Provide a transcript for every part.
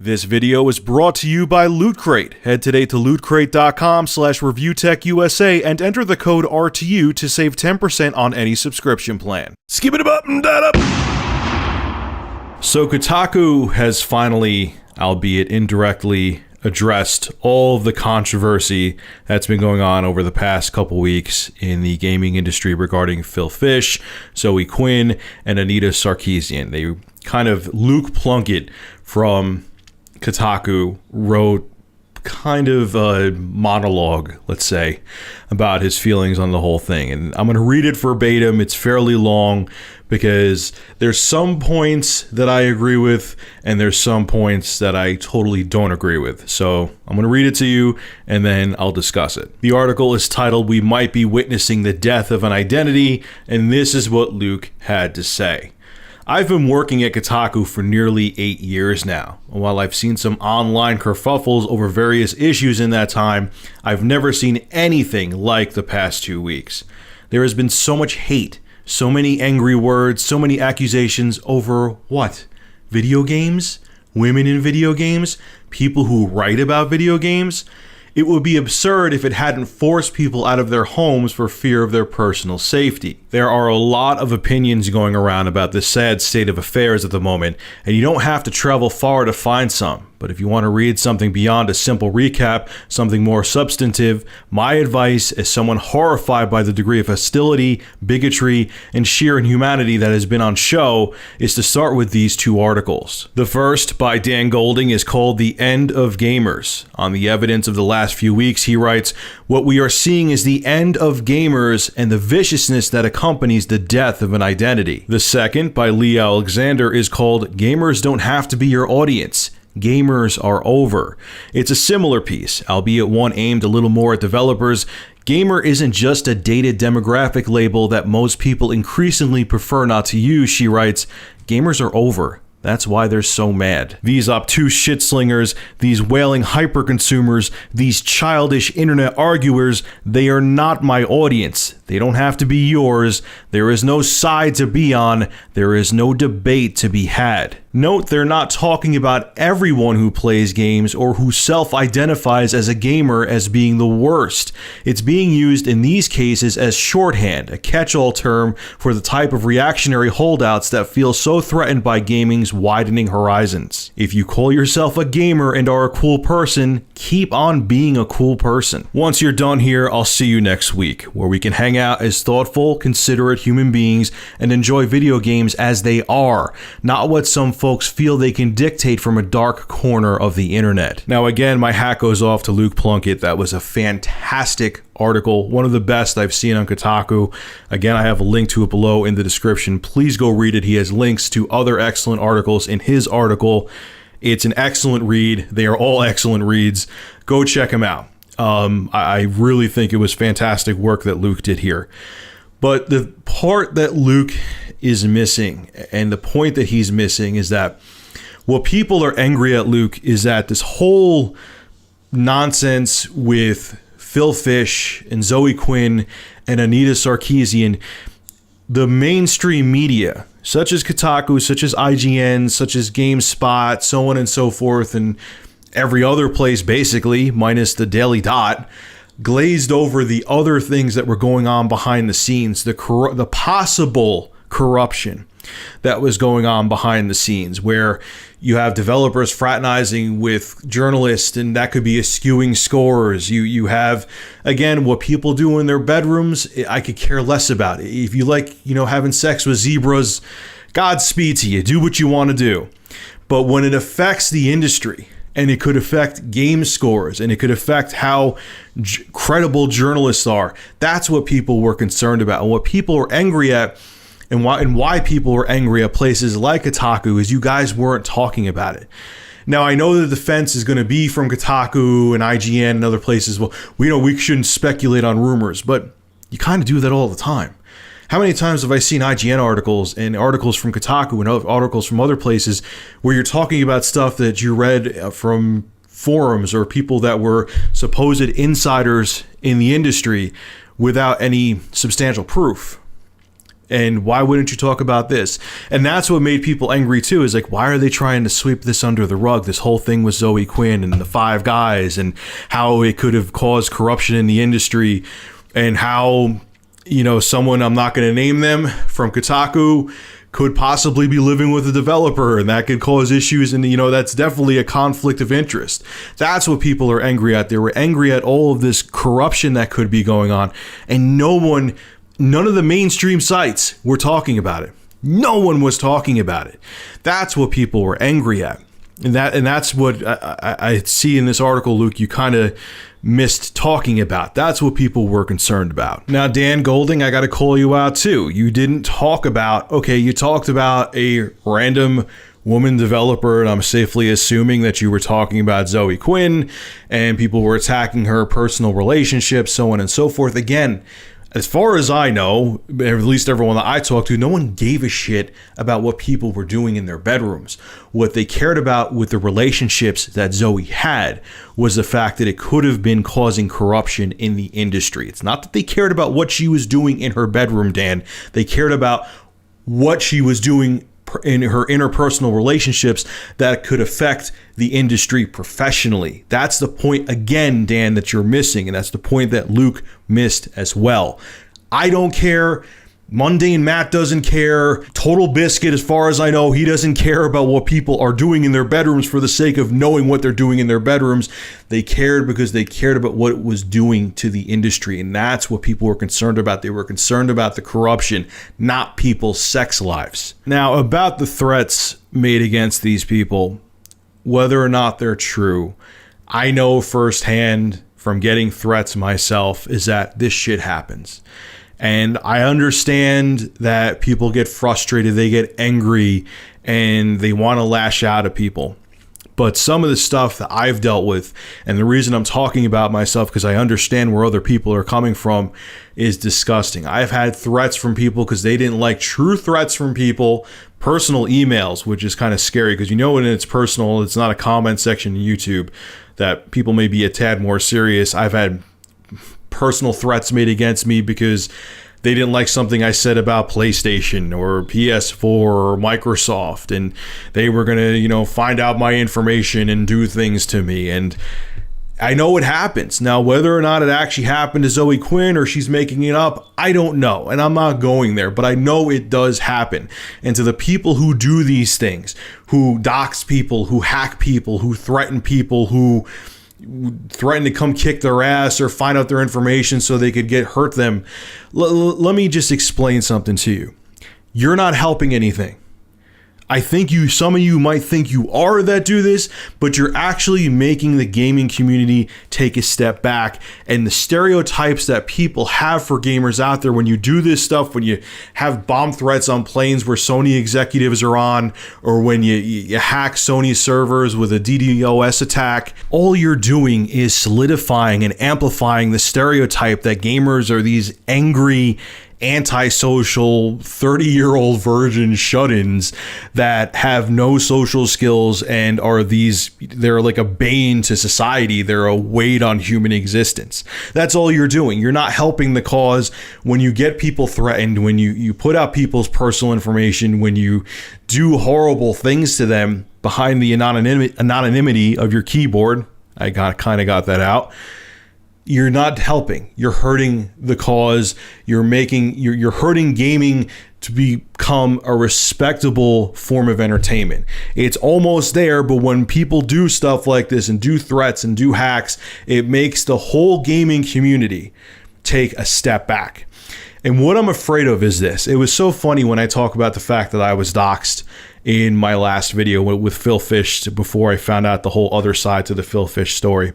This video is brought to you by Loot Crate. Head today to lootcrate.com/reviewtechusa and enter the code RTU to save 10% on any subscription plan. Skip it up and that up. So Kotaku has finally, albeit indirectly, addressed all of the controversy that's been going on over the past couple weeks in the gaming industry regarding Phil Fish, Zoe Quinn, and Anita Sarkeesian. They kind of Luke Plunkett from Kotaku wrote kind of a monologue, let's say, about his feelings on the whole thing. And I'm going to read it verbatim. It's fairly long because there's some points that I agree with and there's some points that I totally don't agree with. So I'm going to read it to you and then I'll discuss it. The article is titled, "We Might Be Witnessing the Death of an Identity," and this is what Luke had to say. I've been working at Kotaku for nearly 8 years now. While I've seen some online kerfuffles over various issues in that time, I've never seen anything like the past 2 weeks. There has been so much hate, so many angry words, so many accusations over what? Video games? Women in video games? People who write about video games? It would be absurd if it hadn't forced people out of their homes for fear of their personal safety. There are a lot of opinions going around about this sad state of affairs at the moment, and you don't have to travel far to find some. But if you want to read something beyond a simple recap, something more substantive, my advice as someone horrified by the degree of hostility, bigotry, and sheer inhumanity that has been on show is to start with these two articles. The first, by Dan Golding, is called "The End of Gamers." On the evidence of the last few weeks, he writes, "What we are seeing is the end of gamers and the viciousness that accompanies the death of an identity." The second, by Lee Alexander, is called "Gamers Don't Have to Be Your Audience. Gamers Are Over." It's a similar piece, albeit one aimed a little more at developers. Gamer isn't just a dated demographic label that most people increasingly prefer not to use, she writes. Gamers are over. That's why they're so mad. These obtuse shit-slingers, these wailing hyper-consumers, these childish internet arguers, they are not my audience. They don't have to be yours. There is no side to be on. There is no debate to be had. Note they're not talking about everyone who plays games or who self-identifies as a gamer as being the worst. It's being used in these cases as shorthand, a catch-all term for the type of reactionary holdouts that feel so threatened by gaming's widening horizons. If you call yourself a gamer and are a cool person, keep on being a cool person. Once you're done here, I'll see you next week, where we can hang out as thoughtful, considerate human beings and enjoy video games as they are, not what some folks feel they can dictate from a dark corner of the internet. Now again, my hat goes off to Luke Plunkett. That was a fantastic article, one of the best I've seen on Kotaku. Again, I have a link to it below in the description. Please go read it. He has links to other excellent articles in his article. It's an excellent read. They are all excellent reads. Go check him out. I really think it was fantastic work that Luke did here. But the part that Luke is missing, and the point that he's missing, is that what people are angry at Luke is that this whole nonsense with Phil Fish and Zoe Quinn and Anita Sarkeesian, the mainstream media, such as Kotaku, such as IGN, such as GameSpot, so on and so forth, and every other place basically, minus the Daily Dot, glazed over the other things that were going on behind the scenes, the possible corruption that was going on behind the scenes, where you have developers fraternizing with journalists, and that could be skewing scores. You have, again, what people do in their bedrooms. I could care less about it. If you like, having sex with zebras, Godspeed to you. Do what you want to do. But when it affects the industry, and it could affect game scores, and it could affect how credible journalists are, that's what people were concerned about. And what people are angry at, and why people were angry at places like Kotaku, is you guys weren't talking about it. Now, I know the defense is going to be from Kotaku and IGN and other places. Well, we shouldn't speculate on rumors, but you kind of do that all the time. How many times have I seen IGN articles and articles from Kotaku and other articles from other places where you're talking about stuff that you read from forums or people that were supposed insiders in the industry without any substantial proof? And why wouldn't you talk about this? And that's what made people angry too, is like, why are they trying to sweep this under the rug? This whole thing with Zoe Quinn and the Five Guys, and how it could have caused corruption in the industry, and how, you know, someone, I'm not going to name them, from Kotaku could possibly be living with a developer, and that could cause issues. And, you know, that's definitely a conflict of interest. That's what people are angry at. They were angry at all of this corruption that could be going on. And none of the mainstream sites were talking about it. No one was talking about it. That's what people were angry at. And that's what I see in this article, Luke, you kind of missed talking about. That's what people were concerned about. Now, Dan Golding, I got to call you out too. You didn't talk about, okay, you talked about a random woman developer, and I'm safely assuming that you were talking about Zoe Quinn, and people were attacking her personal relationships, so on and so forth. Again, as far as I know, at least everyone that I talked to, no one gave a shit about what people were doing in their bedrooms. What they cared about with the relationships that Zoe had was the fact that it could have been causing corruption in the industry. It's not that they cared about what she was doing in her bedroom, Dan. They cared about what she was doing in her interpersonal relationships that could affect the industry professionally. That's the point, again, Dan, that you're missing, and that's the point that Luke missed as well. I don't care. Mundane Matt doesn't care. Total Biscuit, as far as I know, he doesn't care about what people are doing in their bedrooms for the sake of knowing what they're doing in their bedrooms. They cared because they cared about what it was doing to the industry, and that's what people were concerned about. They were concerned about the corruption, not people's sex lives. Now, about the threats made against these people, whether or not they're true, I know firsthand from getting threats myself is that this shit happens. And I understand that people get frustrated, they get angry, and they want to lash out at people. But some of the stuff that I've dealt with, and the reason I'm talking about myself because I understand where other people are coming from, is disgusting. I've had threats from people because they didn't like, true threats from people, personal emails, which is kind of scary because you know when it's personal, it's not a comment section in YouTube, that people may be a tad more serious. I've had personal threats made against me because they didn't like something I said about PlayStation or PS4 or Microsoft, and they were going to, you know, find out my information and do things to me. And I know it happens. Now, whether or not it actually happened to Zoe Quinn or she's making it up, I don't know. And I'm not going there, but I know it does happen. And to the people who do these things, who dox people, who hack people, who threaten people, who threaten to come kick their ass or find out their information so they could hurt them. Let me just explain something to you. You're not helping anything. I think some of you might think you are that do this, but you're actually making the gaming community take a step back. And the stereotypes that people have for gamers out there when you do this stuff, when you have bomb threats on planes where Sony executives are on, or when you hack Sony servers with a DDoS attack, all you're doing is solidifying and amplifying the stereotype that gamers are these angry, antisocial 30-year-old virgin shut-ins that have no social skills and they're like a bane to society. They're a weight on human existence. That's all you're doing. You're not helping the cause when you get people threatened, when you put out people's personal information, when you do horrible things to them behind the anonymity of your keyboard. I kind of got that out. You're not helping. You're hurting the cause. You're hurting gaming to become a respectable form of entertainment. It's almost there, but when people do stuff like this and do threats and do hacks, it makes the whole gaming community take a step back. And what I'm afraid of is this. It was so funny when I talk about the fact that I was doxxed in my last video with Phil Fish before I found out the whole other side to the Phil Fish story.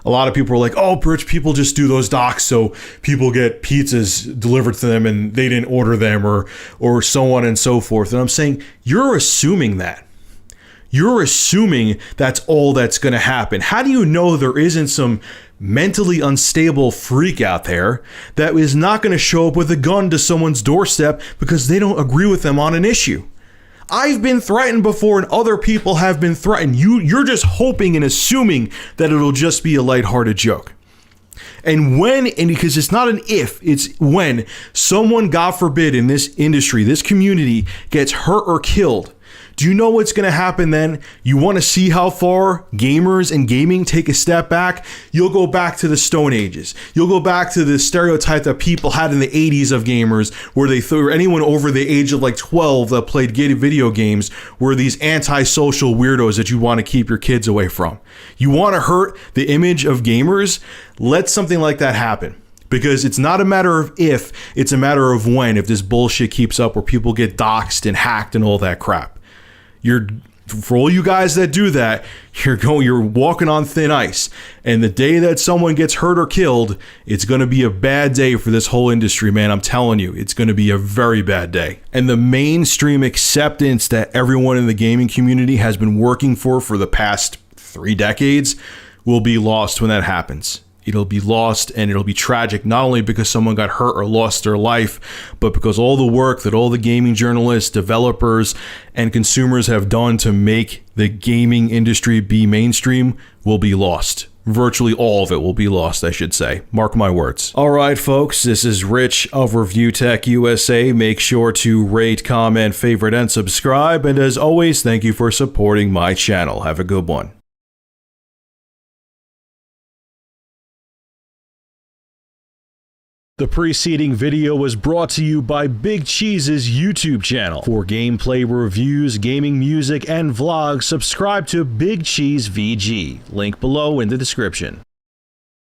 A lot of people were like, oh, rich people just do those docs so people get pizzas delivered to them and they didn't order them or so on and so forth. And I'm saying, you're assuming that. You're assuming that's all that's going to happen. How do you know there isn't some mentally unstable freak out there that is not going to show up with a gun to someone's doorstep because they don't agree with them on an issue? I've been threatened before and other people have been threatened. You're just hoping and assuming that it'll just be a lighthearted joke. And because it's not an if, it's when someone, God forbid, in this industry, this community gets hurt or killed, do you know what's going to happen then? You want to see how far gamers and gaming take a step back? You'll go back to the Stone Ages. You'll go back to the stereotype that people had in the 80s of gamers, where they thought anyone over the age of like 12 that played video games were these antisocial weirdos that you want to keep your kids away from. You want to hurt the image of gamers? Let something like that happen. Because it's not a matter of if, it's a matter of when, if this bullshit keeps up where people get doxxed and hacked and all that crap. For all you guys that do that, you're walking on thin ice. And the day that someone gets hurt or killed, it's going to be a bad day for this whole industry, man. I'm telling you, it's going to be a very bad day. And the mainstream acceptance that everyone in the gaming community has been working for the past 3 decades will be lost when that happens. It'll be lost, and it'll be tragic, not only because someone got hurt or lost their life, but because all the work that all the gaming journalists, developers, and consumers have done to make the gaming industry be mainstream will be lost. Virtually all of it will be lost, I should say. Mark my words. All right, folks, this is Rich of Review Tech USA. Make sure to rate, comment, favorite, and subscribe. And as always, thank you for supporting my channel. Have a good one. The preceding video was brought to you by Big Cheese's YouTube channel. For gameplay reviews, gaming music, and vlogs, subscribe to Big Cheese VG. Link below in the description.